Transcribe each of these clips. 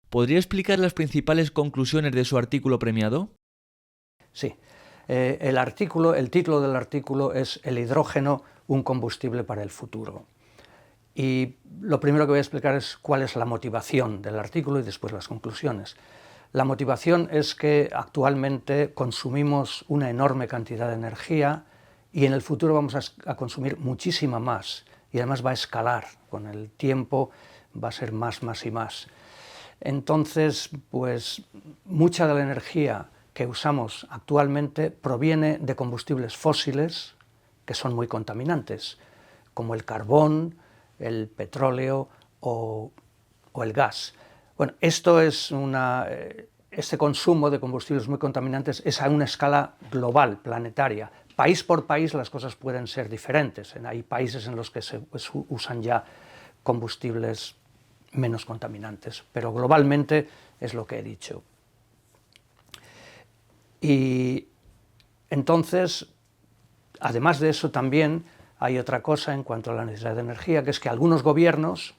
¿Podría explicar las principales conclusiones de su artículo premiado? Sí. El título del artículo es El hidrógeno, un combustible para el futuro. Y lo primero que voy a explicar es cuál es la motivación del artículo y después las conclusiones. La motivación es que actualmente consumimos una enorme cantidad de energía y en el futuro vamos a consumir muchísima más, y además va a escalar con el tiempo, va a ser más y más. Entonces, pues mucha de la energía que usamos actualmente proviene de combustibles fósiles que son muy contaminantes, como el carbón, el petróleo o el gas. Bueno, este consumo de combustibles muy contaminantes es a una escala global, planetaria. País por país las cosas pueden ser diferentes. Hay países en los que se usan ya combustibles menos contaminantes, pero globalmente es lo que he dicho. Y entonces, además de eso, también hay otra cosa en cuanto a la necesidad de energía, que es que algunos gobiernos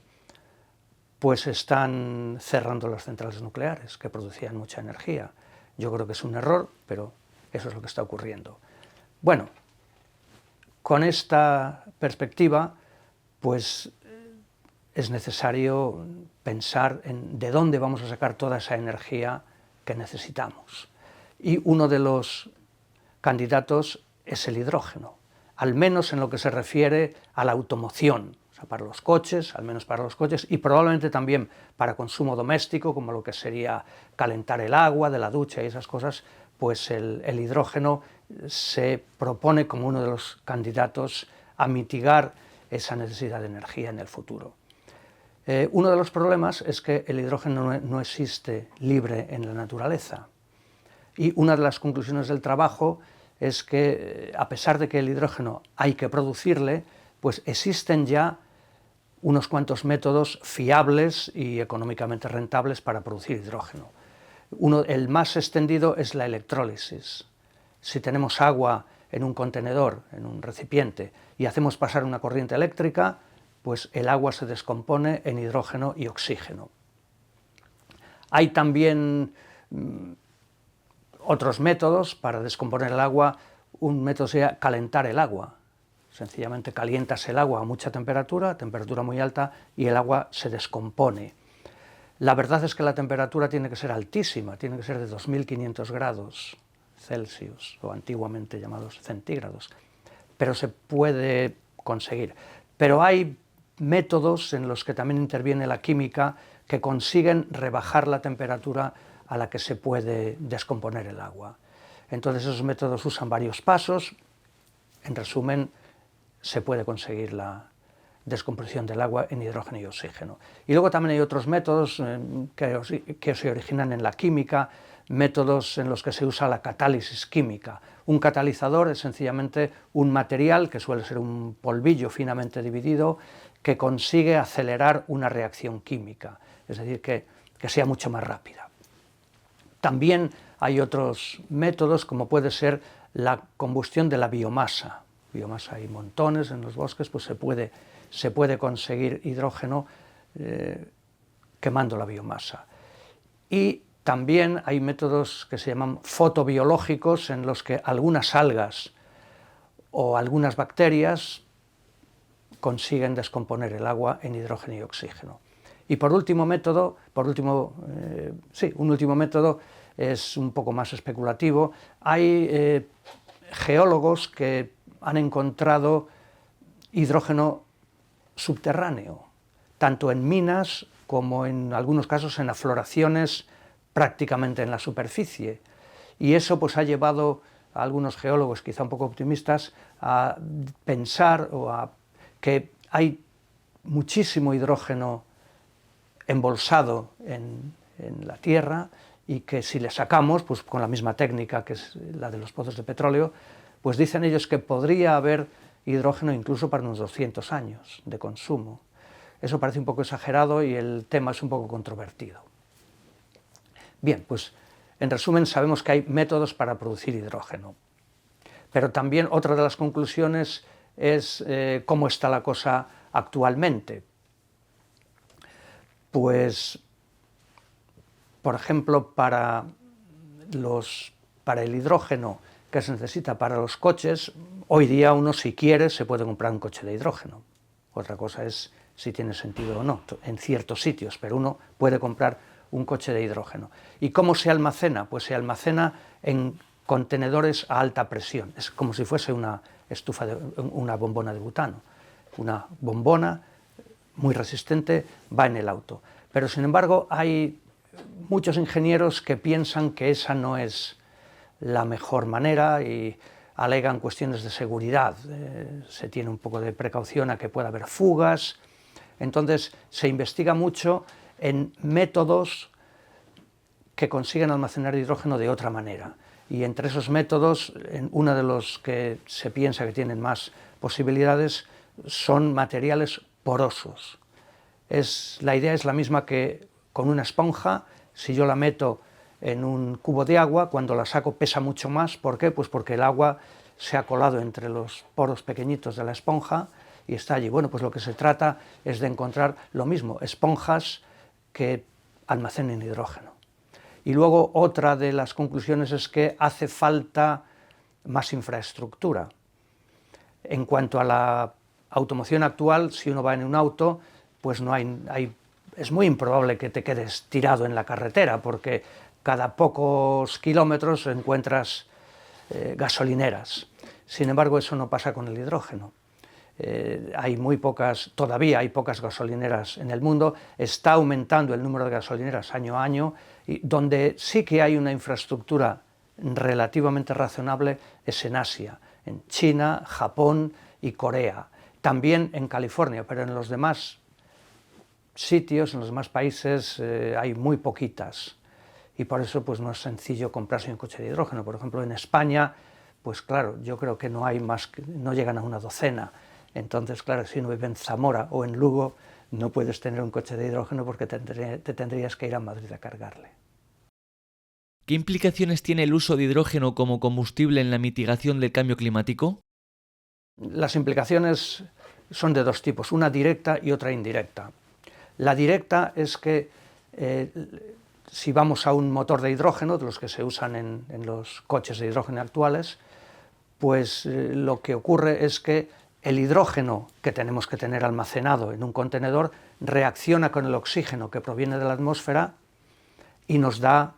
pues están cerrando las centrales nucleares que producían mucha energía. Yo creo que es un error, pero eso es lo que está ocurriendo. Bueno, con esta perspectiva, pues es necesario pensar en de dónde vamos a sacar toda esa energía que necesitamos. Y uno de los candidatos es el hidrógeno, al menos en lo que se refiere a la automoción, o sea, para los coches, al menos para los coches, y probablemente también para consumo doméstico, como lo que sería calentar el agua de la ducha y esas cosas, pues el hidrógeno se propone como uno de los candidatos a mitigar esa necesidad de energía en el futuro. Uno de los problemas es que el hidrógeno no existe libre en la naturaleza. Y una de las conclusiones del trabajo es que, a pesar de que el hidrógeno hay que producirle, pues existen ya unos cuantos métodos fiables y económicamente rentables para producir hidrógeno. El más extendido es la electrólisis. Si tenemos agua en un contenedor, en un recipiente, y hacemos pasar una corriente eléctrica, pues el agua se descompone en hidrógeno y oxígeno. Hay también otros métodos para descomponer el agua. Un método sería calentar el agua. Sencillamente calientas el agua a mucha temperatura muy alta, y el agua se descompone. La verdad es que la temperatura tiene que ser altísima, tiene que ser de 2500 grados Celsius, o antiguamente llamados centígrados, pero se puede conseguir. Pero hay métodos en los que también interviene la química que consiguen rebajar la temperatura a la que se puede descomponer el agua. Entonces esos métodos usan varios pasos. En resumen, se puede conseguir la descomposición del agua en hidrógeno y oxígeno. Y luego también hay otros métodos que se originan en la química, métodos en los que se usa la catálisis química. Un catalizador es sencillamente un material, que suele ser un polvillo finamente dividido, que consigue acelerar una reacción química, es decir, que sea mucho más rápida. También hay otros métodos, como puede ser la combustión de la biomasa. Biomasa hay montones en los bosques, pues se puede conseguir hidrógeno quemando la biomasa. Y también hay métodos que se llaman fotobiológicos, en los que algunas algas o algunas bacterias consiguen descomponer el agua en hidrógeno y oxígeno. Y un último método es un poco más especulativo. Hay geólogos que han encontrado hidrógeno subterráneo, tanto en minas como en algunos casos en afloraciones prácticamente en la superficie. Y eso pues ha llevado a algunos geólogos, quizá un poco optimistas, a pensar que hay muchísimo hidrógeno embolsado en la Tierra, y que si le sacamos, pues con la misma técnica que es la de los pozos de petróleo, pues dicen ellos que podría haber hidrógeno incluso para unos 200 años de consumo. Eso parece un poco exagerado y el tema es un poco controvertido. Bien, pues en resumen sabemos que hay métodos para producir hidrógeno, pero también otra de las conclusiones es cómo está la cosa actualmente. Pues por ejemplo, para el hidrógeno que se necesita para los coches, hoy día uno, si quiere, se puede comprar un coche de hidrógeno. Otra cosa es si tiene sentido o no, en ciertos sitios, pero uno puede comprar un coche de hidrógeno. ¿Y cómo se almacena? Pues se almacena en contenedores a alta presión. Es como si fuese una bombona de butano. Una bombona muy resistente va en el auto. Pero, sin embargo, hay muchos ingenieros que piensan que esa no es la mejor manera y alegan cuestiones de seguridad. Se tiene un poco de precaución a que pueda haber fugas. Entonces, se investiga mucho en métodos que consiguen almacenar hidrógeno de otra manera. Y entre esos métodos, uno de los que se piensa que tienen más posibilidades son materiales porosos. La idea es la misma que con una esponja. Si yo la meto en un cubo de agua, cuando la saco pesa mucho más. ¿Por qué? Pues porque el agua se ha colado entre los poros pequeñitos de la esponja y está allí. Bueno, pues lo que se trata es de encontrar lo mismo, esponjas que almacenen hidrógeno. Y luego otra de las conclusiones es que hace falta más infraestructura. En cuanto a la automoción actual, si uno va en un auto, pues es muy improbable que te quedes tirado en la carretera, porque cada pocos kilómetros encuentras gasolineras. Sin embargo, eso no pasa con el hidrógeno. Todavía hay pocas gasolineras en el mundo. Está aumentando el número de gasolineras año a año, y donde sí que hay una infraestructura relativamente razonable es en Asia, en China, Japón y Corea. También en California, pero en los demás sitios, en los demás países, hay muy poquitas. Y por eso pues, no es sencillo comprarse un coche de hidrógeno. Por ejemplo, en España, pues claro, yo creo que no llegan a una docena. Entonces, claro, si uno vive en Zamora o en Lugo, no puedes tener un coche de hidrógeno porque te tendrías que ir a Madrid a cargarle. ¿Qué implicaciones tiene el uso de hidrógeno como combustible en la mitigación del cambio climático? Las implicaciones son de dos tipos, una directa y otra indirecta. La directa es que si vamos a un motor de hidrógeno, de los que se usan en los coches de hidrógeno actuales, pues lo que ocurre es que el hidrógeno que tenemos que tener almacenado en un contenedor reacciona con el oxígeno que proviene de la atmósfera y nos da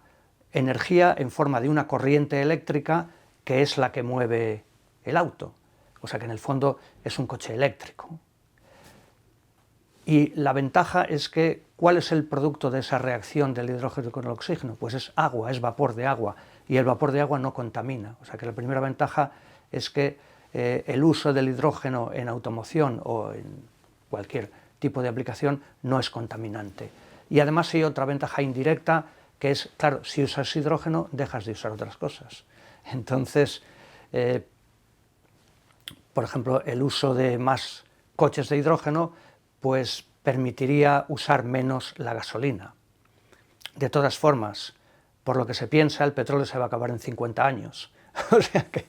energía en forma de una corriente eléctrica que es la que mueve el auto. O sea que en el fondo es un coche eléctrico. Y la ventaja es que, ¿cuál es el producto de esa reacción del hidrógeno con el oxígeno? Pues es agua, es vapor de agua, y el vapor de agua no contamina. O sea que la primera ventaja es que el uso del hidrógeno en automoción o en cualquier tipo de aplicación no es contaminante. Y además hay otra ventaja indirecta, que es, claro, si usas hidrógeno dejas de usar otras cosas. Entonces, por ejemplo, el uso de más coches de hidrógeno pues permitiría usar menos la gasolina. De todas formas, por lo que se piensa, el petróleo se va a acabar en 50 años. O sea que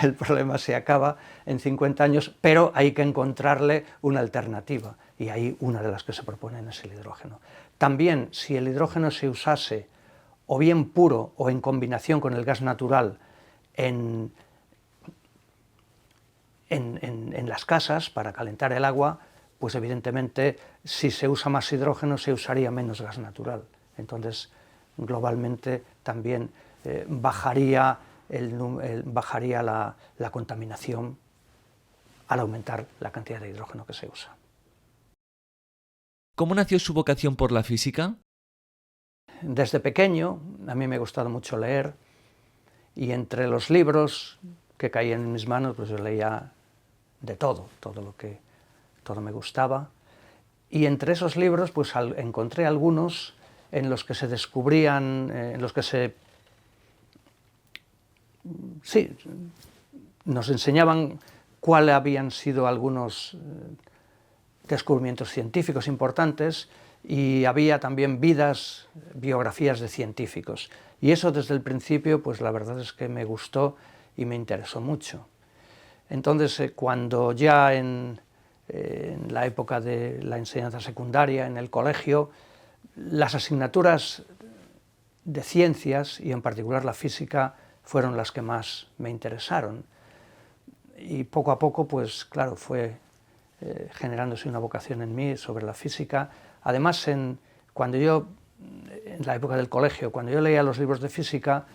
el problema se acaba en 50 años, pero hay que encontrarle una alternativa, y ahí una de las que se proponen es el hidrógeno. También, si el hidrógeno se usase o bien puro o en combinación con el gas natural en las casas para calentar el agua, pues evidentemente si se usa más hidrógeno se usaría menos gas natural. Entonces, globalmente también bajaría la contaminación al aumentar la cantidad de hidrógeno que se usa. ¿Cómo nació su vocación por la física? Desde pequeño a mí me ha gustado mucho leer, y entre los libros que caían en mis manos pues yo leía de todo me gustaba, y entre esos libros pues encontré algunos en los que se descubrían, nos enseñaban cuáles habían sido algunos descubrimientos científicos importantes, y había también biografías de científicos. Y eso desde el principio, pues la verdad es que me gustó y me interesó mucho. Entonces, cuando ya en la época de la enseñanza secundaria, en el colegio, las asignaturas de ciencias, y en particular la física, fueron las que más me interesaron. Y poco a poco, pues claro, fue generándose una vocación en mí sobre la física. Además, en la época del colegio, cuando yo leía los libros de física,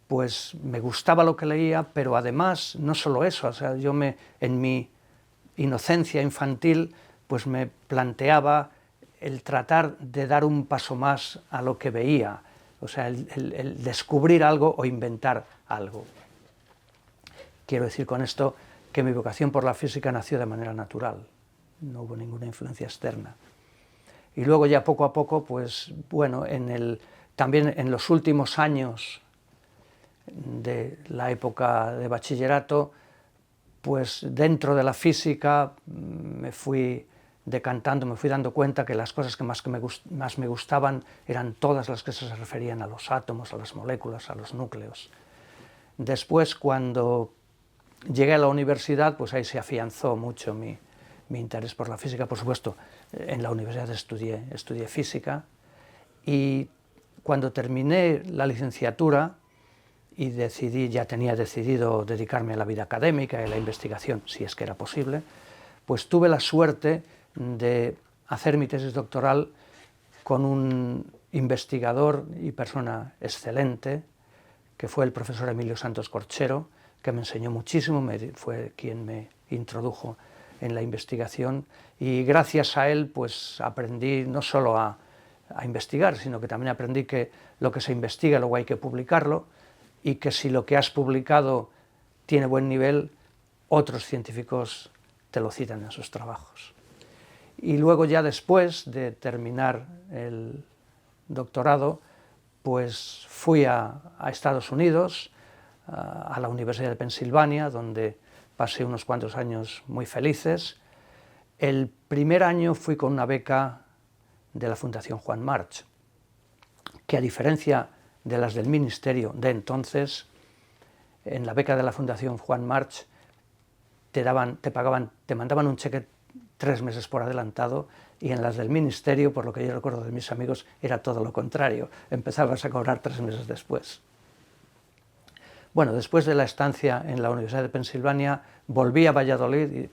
pues me gustaba lo que leía, pero además, no solo eso, o sea, en mi inocencia infantil, pues me planteaba el tratar de dar un paso más a lo que veía, o sea, el descubrir algo o inventar algo. Quiero decir con esto que mi vocación por la física nació de manera natural, no hubo ninguna influencia externa. Y luego ya poco a poco, pues bueno, también en los últimos años de la época de bachillerato, pues dentro de la física me fui decantando, me fui dando cuenta que las cosas que más me gustaban eran todas las que se referían a los átomos, a las moléculas, a los núcleos. Después, cuando llegué a la universidad, pues ahí se afianzó mucho mi interés por la física. Por supuesto, en la universidad estudié física, y cuando terminé la licenciatura y ya tenía decidido dedicarme a la vida académica y a la investigación, si es que era posible, pues tuve la suerte de hacer mi tesis doctoral con un investigador y persona excelente, que fue el profesor Emilio Santos Corchero, que me enseñó muchísimo, fue quien me introdujo en la investigación, y gracias a él pues aprendí no solo a investigar, sino que también aprendí que lo que se investiga luego hay que publicarlo, y que si lo que has publicado tiene buen nivel, otros científicos te lo citan en sus trabajos. Y luego ya después de terminar el doctorado, pues fui a Estados Unidos, a la Universidad de Pensilvania, donde pasé unos cuantos años muy felices. El primer año fui con una beca de la Fundación Juan March, que a diferencia de las del ministerio de entonces, en la beca de la Fundación Juan March te mandaban un cheque 3 meses por adelantado, y en las del ministerio, por lo que yo recuerdo de mis amigos, era todo lo contrario, empezabas a cobrar 3 meses después. Bueno, después de la estancia en la Universidad de Pensilvania, volví a Valladolid,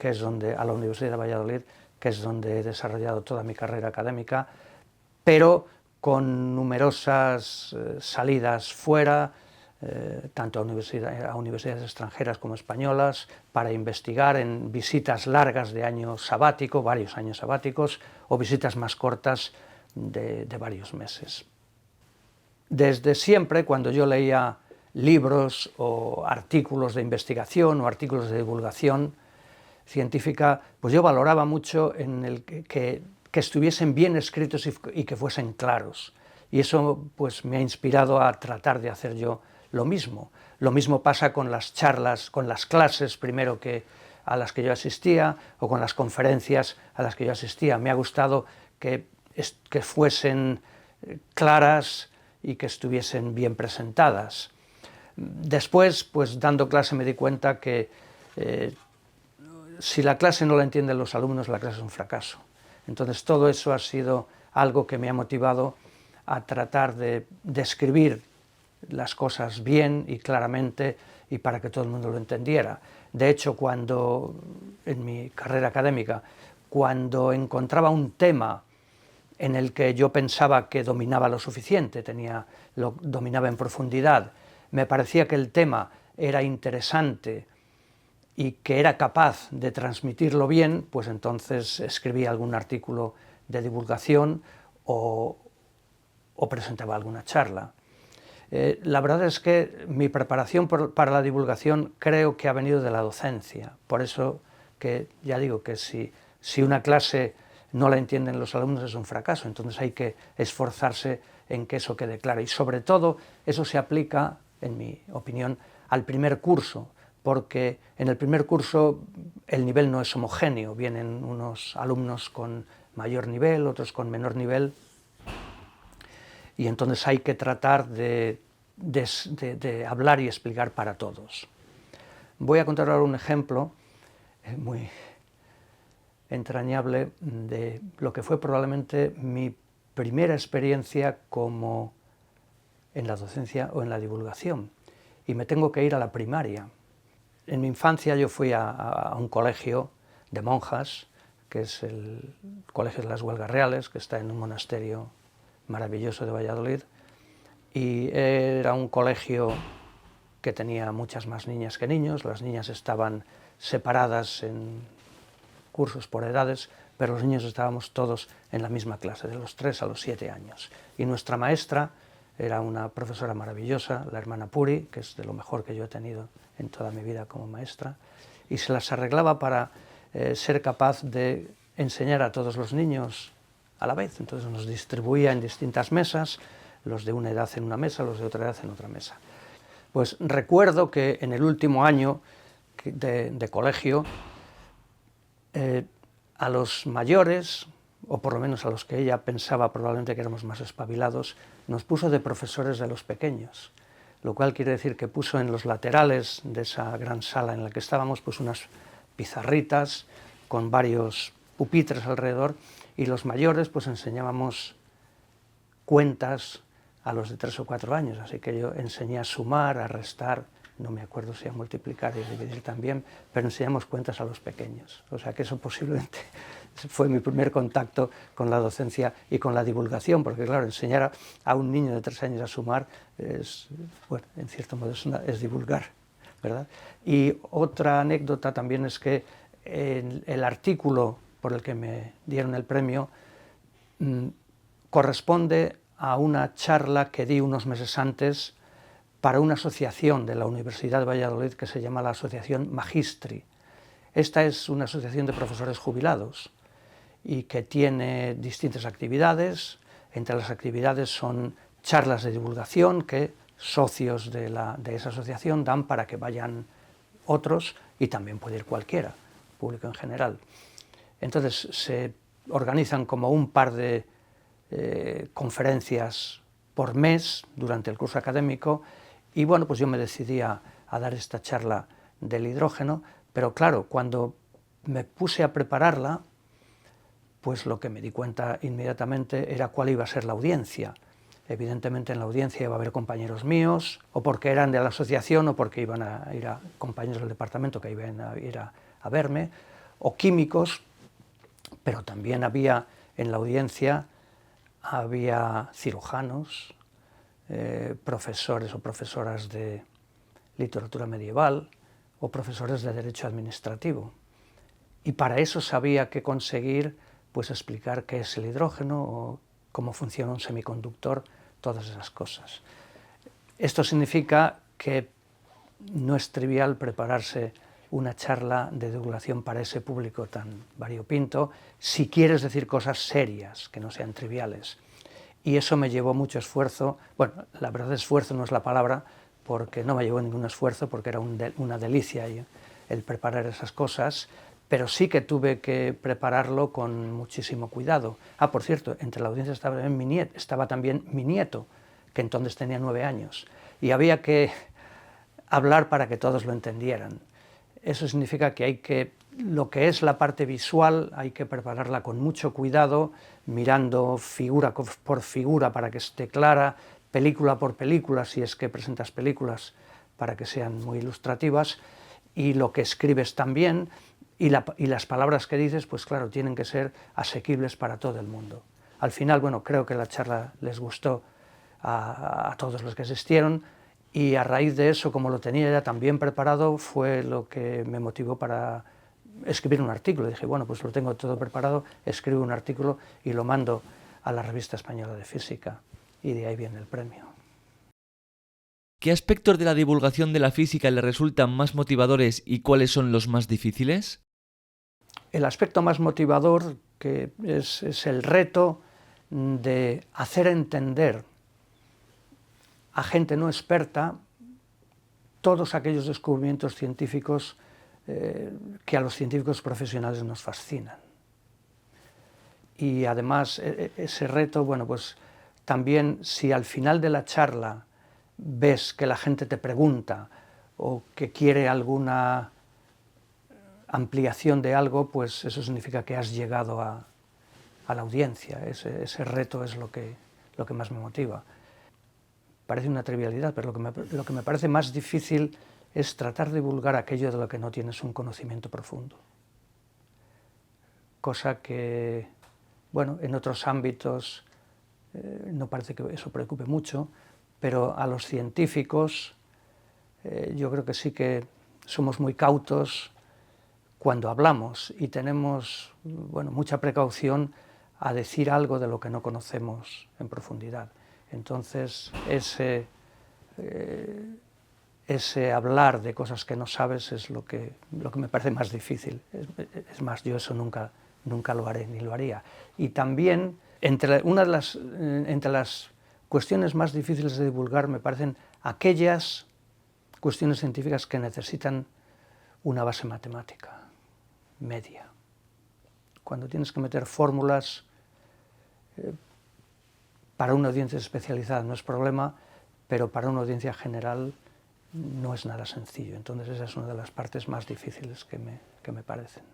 a la Universidad de Valladolid, que es donde he desarrollado toda mi carrera académica, pero con numerosas salidas fuera, tanto a universidades extranjeras como españolas, para investigar, en visitas largas de año sabático, varios años sabáticos, o visitas más cortas de varios meses. Desde siempre, cuando yo leía libros o artículos de investigación o artículos de divulgación científica, pues yo valoraba mucho que estuviesen bien escritos y que fuesen claros. Y eso pues me ha inspirado a tratar de hacer yo lo mismo. Lo mismo pasa con las charlas, con las clases primero a las que yo asistía, o con las conferencias a las que yo asistía. Me ha gustado que fuesen claras y que estuviesen bien presentadas. Después, pues dando clase me di cuenta que si la clase no la entienden los alumnos, la clase es un fracaso. Entonces todo eso ha sido algo que me ha motivado a tratar de describir las cosas bien y claramente, y para que todo el mundo lo entendiera. De hecho, en mi carrera académica, cuando encontraba un tema en el que yo pensaba que dominaba lo suficiente, lo dominaba en profundidad, me parecía que el tema era interesante y que era capaz de transmitirlo bien, pues entonces escribía algún artículo de divulgación o presentaba alguna charla. La verdad es que mi preparación para la divulgación creo que ha venido de la docencia, por eso que ya digo que si una clase no la entienden los alumnos es un fracaso, entonces hay que esforzarse en que eso quede claro, y sobre todo eso se aplica, en mi opinión, al primer curso, porque en el primer curso el nivel no es homogéneo, vienen unos alumnos con mayor nivel, otros con menor nivel, y entonces hay que tratar de hablar y explicar para todos. Voy a contar ahora un ejemplo muy entrañable de lo que fue probablemente mi primera experiencia como en la docencia o en la divulgación, y me tengo que ir a la primaria. En mi infancia yo fui a un colegio de monjas, que es el Colegio de las Huelgas Reales, que está en un monasterio maravilloso de Valladolid, y era un colegio que tenía muchas más niñas que niños. Las niñas estaban separadas en cursos por edades, pero los niños estábamos todos en la misma clase, de los 3 a los 7 años. Y nuestra maestra era una profesora maravillosa, la hermana Puri, que es de lo mejor que yo he tenido en toda mi vida como maestra, y se las arreglaba para ser capaz de enseñar a todos los niños a la vez. Entonces nos distribuía en distintas mesas, los de una edad en una mesa, los de otra edad en otra mesa. Pues recuerdo que en el último año de colegio, a los mayores, o por lo menos a los que ella pensaba probablemente que éramos más espabilados, nos puso de profesores de los pequeños, lo cual quiere decir que puso en los laterales de esa gran sala en la que estábamos, pues unas pizarritas con varios pupitres alrededor, y los mayores pues enseñábamos cuentas a los de 3 o 4 años, así que yo enseñé a sumar, a restar, no me acuerdo si a multiplicar y a dividir también, pero enseñamos cuentas a los pequeños. O sea que eso posiblemente fue mi primer contacto con la docencia y con la divulgación, porque claro, enseñar a un niño de 3 años a sumar es, bueno, en cierto modo es divulgar, ¿verdad? Y otra anécdota también es que el artículo por el que me dieron el premio corresponde a una charla que di unos meses antes para una asociación de la Universidad de Valladolid que se llama la Asociación Magistri. Esta es una asociación de profesores jubilados y que tiene distintas actividades. Entre las actividades son charlas de divulgación que socios de esa asociación dan para que vayan otros, y también puede ir cualquiera, público en general. Entonces se organizan como un par de conferencias por mes durante el curso académico, y bueno, pues yo me decidí a dar esta charla del hidrógeno, pero claro, cuando me puse a prepararla, pues lo que me di cuenta inmediatamente era cuál iba a ser la audiencia. Evidentemente en la audiencia iba a haber compañeros míos, o porque eran de la asociación, o porque iban a ir a compañeros del departamento que iban a ir a verme, o químicos, pero también había en la audiencia cirujanos, profesores o profesoras de literatura medieval o profesores de derecho administrativo. Y para eso había que conseguir pues explicar qué es el hidrógeno o cómo funciona un semiconductor, todas esas cosas. Esto significa que no es trivial prepararse una charla de divulgación para ese público tan variopinto si quieres decir cosas serias, que no sean triviales. Y eso me llevó mucho esfuerzo. Bueno, la verdad esfuerzo no es la palabra, porque no me llevó ningún esfuerzo, porque era una delicia el preparar esas cosas, pero sí que tuve que prepararlo con muchísimo cuidado. Ah, por cierto, entre la audiencia estaba también mi nieto, que entonces tenía 9 años, y había que hablar para que todos lo entendieran. Eso significa que lo que es la parte visual hay que prepararla con mucho cuidado, mirando figura por figura para que esté clara, película por película, si es que presentas películas, para que sean muy ilustrativas, y lo que escribes también, y las palabras que dices, pues claro, tienen que ser asequibles para todo el mundo. Al final, bueno, creo que la charla les gustó a todos los que asistieron, y a raíz de eso, como lo tenía ya tan bien preparado, fue lo que me motivó para escribir un artículo. Dije, bueno, pues lo tengo todo preparado, escribo un artículo y lo mando a la Revista Española de Física, y de ahí viene el premio. ¿Qué aspectos de la divulgación de la física le resultan más motivadores y cuáles son los más difíciles? El aspecto más motivador que es el reto de hacer entender a gente no experta todos aquellos descubrimientos científicos que a los científicos profesionales nos fascinan. Y además ese reto, bueno, pues también si al final de la charla ves que la gente te pregunta o que quiere alguna ampliación de algo, pues eso significa que has llegado a la audiencia. Ese reto es lo que más me motiva. parece una trivialidad, pero lo que me parece más difícil es tratar de divulgar aquello de lo que no tienes un conocimiento profundo. Cosa que, bueno, en otros ámbitos no parece que eso preocupe mucho, pero a los científicos yo creo que sí que somos muy cautos cuando hablamos y tenemos, bueno, mucha precaución a decir algo de lo que no conocemos en profundidad. Entonces, ese hablar de cosas que no sabes es lo que me parece más difícil. Es más, yo eso nunca lo haré ni lo haría. Y también, entre las cuestiones más difíciles de divulgar me parecen aquellas cuestiones científicas que necesitan una base matemática media. Cuando tienes que meter fórmulas para una audiencia especializada no es problema, pero para una audiencia general no es nada sencillo. Entonces esa es una de las partes más difíciles que me parecen.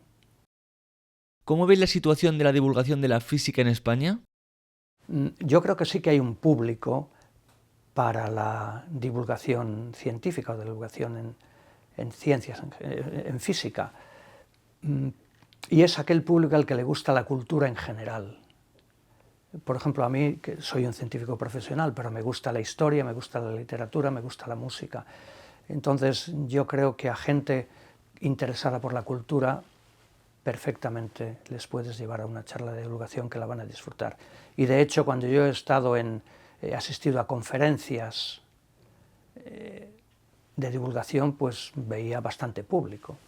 ¿Cómo ves la situación de la divulgación de la física en España? Yo creo que sí que hay un público para la divulgación científica o de la divulgación en ciencias, en física. Y es aquel público al que le gusta la cultura en general. Por ejemplo, a mí, que soy un científico profesional, pero me gusta la historia, me gusta la literatura, me gusta la música. Entonces, yo creo que a gente interesada por la cultura, perfectamente les puedes llevar a una charla de divulgación que la van a disfrutar. Y de hecho, cuando yo he asistido a conferencias de divulgación, pues veía bastante público.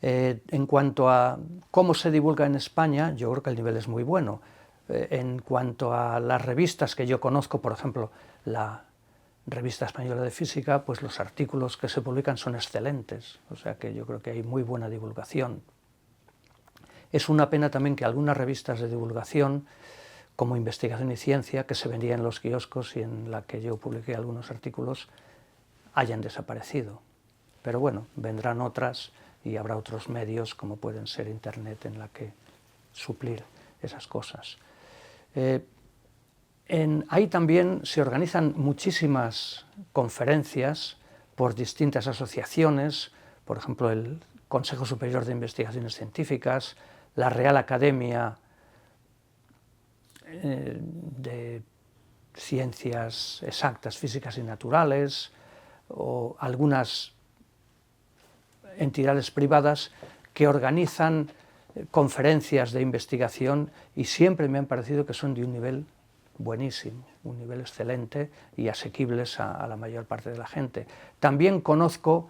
En cuanto a cómo se divulga en España, yo creo que el nivel es muy bueno. En cuanto a las revistas que yo conozco, por ejemplo, la Revista Española de Física, pues los artículos que se publican son excelentes, o sea que yo creo que hay muy buena divulgación. Es una pena también que algunas revistas de divulgación, como Investigación y Ciencia, que se vendían en los kioscos y en la que yo publiqué algunos artículos, hayan desaparecido. Pero bueno, vendrán otras y habrá otros medios, como pueden ser Internet, en la que suplir esas cosas. Ahí también se organizan muchísimas conferencias por distintas asociaciones, por ejemplo, el Consejo Superior de Investigaciones Científicas, la Real Academia de Ciencias Exactas, Físicas y Naturales, o algunas entidades privadas que organizan conferencias de investigación y siempre me han parecido que son de un nivel buenísimo, un nivel excelente y asequibles a la mayor parte de la gente. También conozco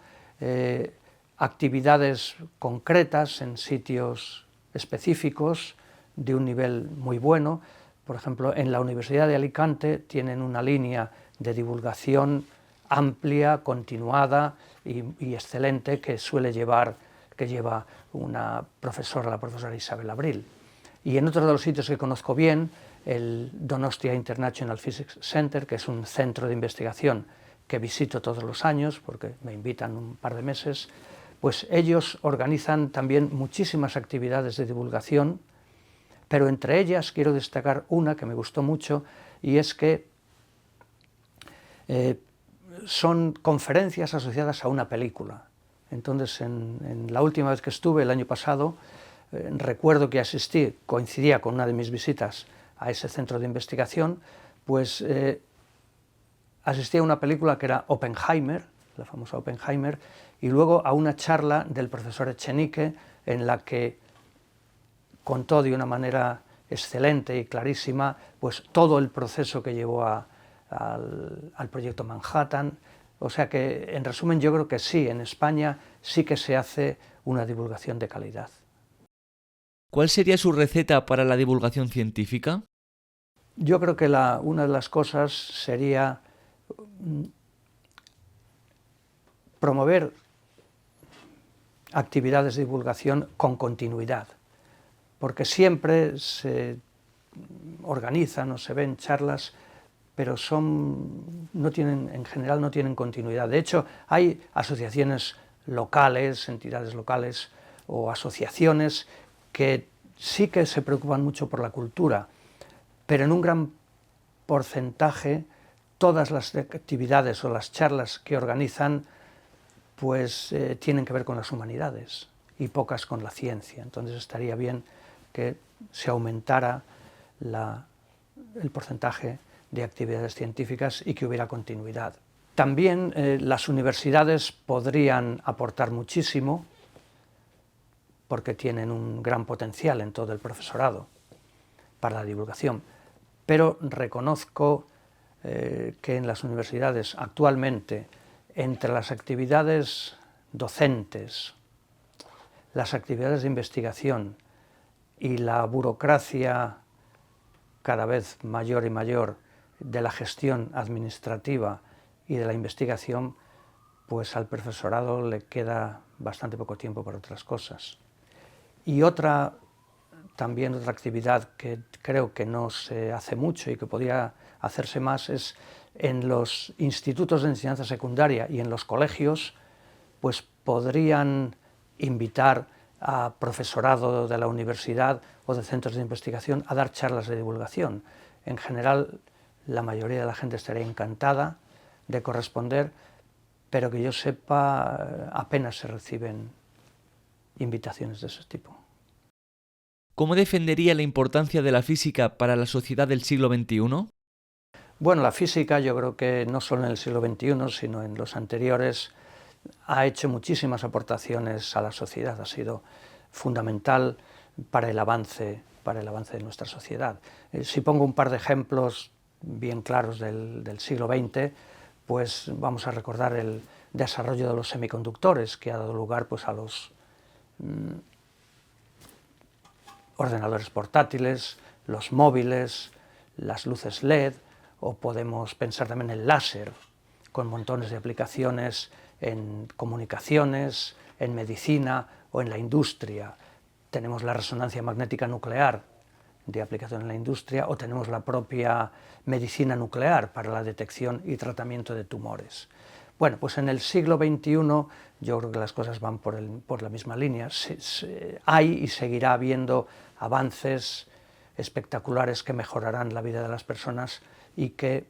actividades concretas en sitios específicos de un nivel muy bueno. Por ejemplo, en la Universidad de Alicante tienen una línea de divulgación amplia, continuada y excelente que lleva una profesora, la profesora Isabel Abril. Y en otro de los sitios que conozco bien, el Donostia International Physics Center, que es un centro de investigación que visito todos los años, porque me invitan un par de meses, pues ellos organizan también muchísimas actividades de divulgación, pero entre ellas quiero destacar una que me gustó mucho, y es que son conferencias asociadas a una película. Entonces, en la última vez que estuve, el año pasado, recuerdo que coincidía con una de mis visitas a ese centro de investigación, pues asistí a una película que era Oppenheimer, la famosa Oppenheimer, y luego a una charla del profesor Echenique en la que contó de una manera excelente y clarísima pues todo el proceso que llevó al proyecto Manhattan. O sea que, en resumen, yo creo que sí, en España sí que se hace una divulgación de calidad. ¿Cuál sería su receta para la divulgación científica? Yo creo que una de las cosas sería promover actividades de divulgación con continuidad, porque siempre se organizan o se ven charlas, pero en general no tienen continuidad. De hecho, hay asociaciones locales, entidades locales o asociaciones que sí que se preocupan mucho por la cultura, pero en un gran porcentaje todas las actividades o las charlas que organizan pues tienen que ver con las humanidades y pocas con la ciencia. Entonces estaría bien que se aumentara el porcentaje de actividades científicas y que hubiera continuidad. También las universidades podrían aportar muchísimo porque tienen un gran potencial en todo el profesorado para la divulgación, pero reconozco que en las universidades actualmente, entre las actividades docentes, las actividades de investigación y la burocracia cada vez mayor y mayor de la gestión administrativa y de la investigación, pues al profesorado le queda bastante poco tiempo para otras cosas. Y también otra actividad que creo que no se hace mucho y que podría hacerse más es en los institutos de enseñanza secundaria y en los colegios, pues podrían invitar a profesorado de la universidad o de centros de investigación a dar charlas de divulgación. En general, la mayoría de la gente estaría encantada de corresponder, pero que yo sepa, apenas se reciben invitaciones de ese tipo. ¿Cómo defendería la importancia de la física para la sociedad del siglo XXI? Bueno, la física yo creo que no solo en el siglo XXI, sino en los anteriores, ha hecho muchísimas aportaciones a la sociedad, ha sido fundamental para el avance de nuestra sociedad. Si pongo un par de ejemplos bien claros del siglo XX, pues vamos a recordar el desarrollo de los semiconductores, que ha dado lugar pues, a los ordenadores portátiles, los móviles, las luces LED, o podemos pensar también en el láser, con montones de aplicaciones en comunicaciones, en medicina o en la industria. Tenemos la resonancia magnética nuclear, de aplicación en la industria, o tenemos la propia medicina nuclear para la detección y tratamiento de tumores. Bueno, pues en el siglo XXI yo creo que las cosas van por la misma línea. Hay y seguirá habiendo avances espectaculares que mejorarán la vida de las personas y que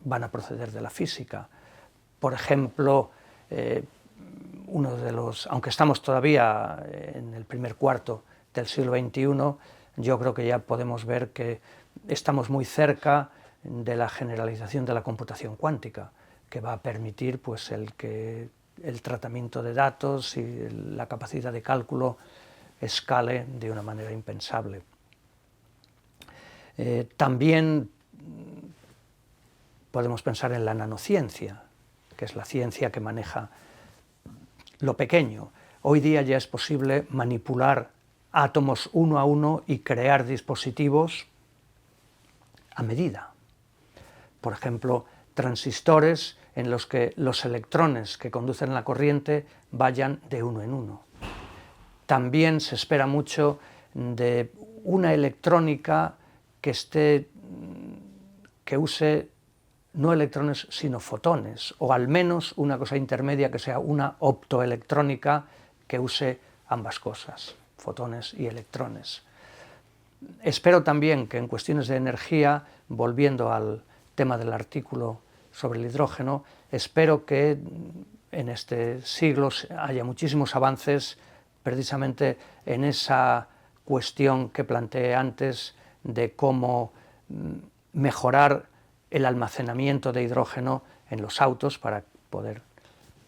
van a proceder de la física. Por ejemplo, aunque estamos todavía en el primer cuarto del siglo XXI, yo creo que ya podemos ver que estamos muy cerca de la generalización de la computación cuántica, que va a permitir pues, que el tratamiento de datos y la capacidad de cálculo escale de una manera impensable. También podemos pensar en la nanociencia, que es la ciencia que maneja lo pequeño. Hoy día ya es posible manipular átomos uno a uno y crear dispositivos a medida. Por ejemplo, transistores en los que los electrones que conducen la corriente vayan de uno en uno. También se espera mucho de una electrónica que use no electrones sino fotones, o al menos una cosa intermedia que sea una optoelectrónica que use ambas cosas, fotones y electrones. Espero también que en cuestiones de energía, volviendo al tema del artículo sobre el hidrógeno, espero que en este siglo haya muchísimos avances precisamente en esa cuestión que planteé antes de cómo mejorar el almacenamiento de hidrógeno en los autos para poder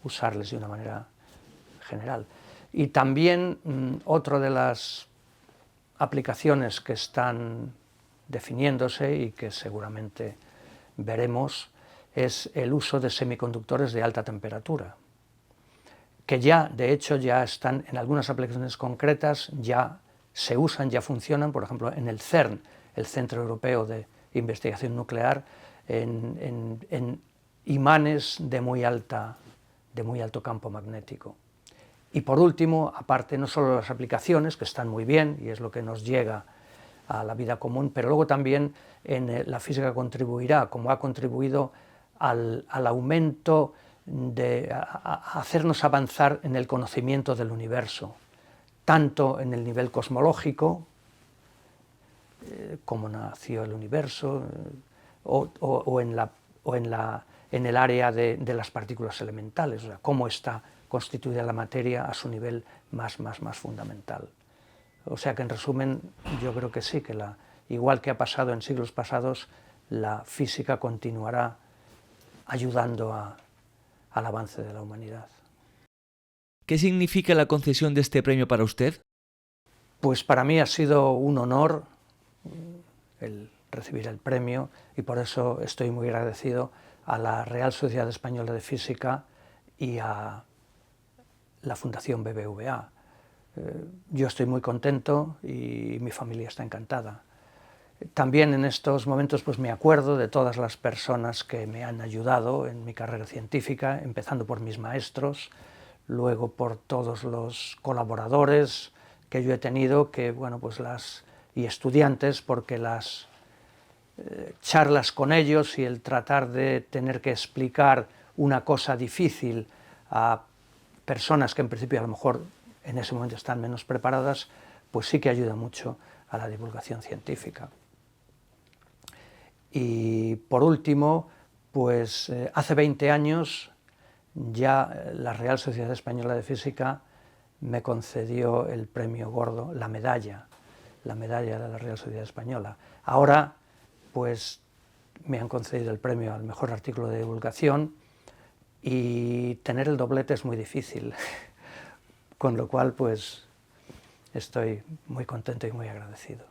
usarles de una manera general. Y también otra de las aplicaciones que están definiéndose y que seguramente veremos es el uso de semiconductores de alta temperatura, que ya, de hecho, ya están en algunas aplicaciones concretas, ya se usan, ya funcionan, por ejemplo, en el CERN, el Centro Europeo de Investigación Nuclear, en imanes de muy alto campo magnético. Y por último, aparte, no solo las aplicaciones, que están muy bien, y es lo que nos llega a la vida común, pero luego también la física contribuirá, como ha contribuido al aumento a hacernos avanzar en el conocimiento del universo, tanto en el nivel cosmológico, cómo nació el universo, o en la o en el área de las partículas elementales, o sea, cómo está constituida la materia a su nivel más fundamental. O sea que, en resumen, yo creo que sí, que igual que ha pasado en siglos pasados, la física continuará ayudando al avance de la humanidad. ¿Qué significa la concesión de este premio para usted? Pues para mí ha sido un honor el recibir el premio, y por eso estoy muy agradecido a la Real Sociedad Española de Física y a la Fundación BBVA. Yo estoy muy contento y mi familia está encantada. También en estos momentos pues me acuerdo de todas las personas que me han ayudado en mi carrera científica, empezando por mis maestros, luego por todos los colaboradores que yo he tenido, que, bueno, pues y estudiantes, porque las charlas con ellos y el tratar de tener que explicar una cosa difícil a personas que en principio a lo mejor en ese momento están menos preparadas, pues sí que ayuda mucho a la divulgación científica. Y por último, pues hace 20 años ya la Real Sociedad Española de Física me concedió el premio gordo, la medalla de la Real Sociedad Española. Ahora, pues me han concedido el premio al mejor artículo de divulgación, y tener el doblete es muy difícil, con lo cual pues estoy muy contento y muy agradecido.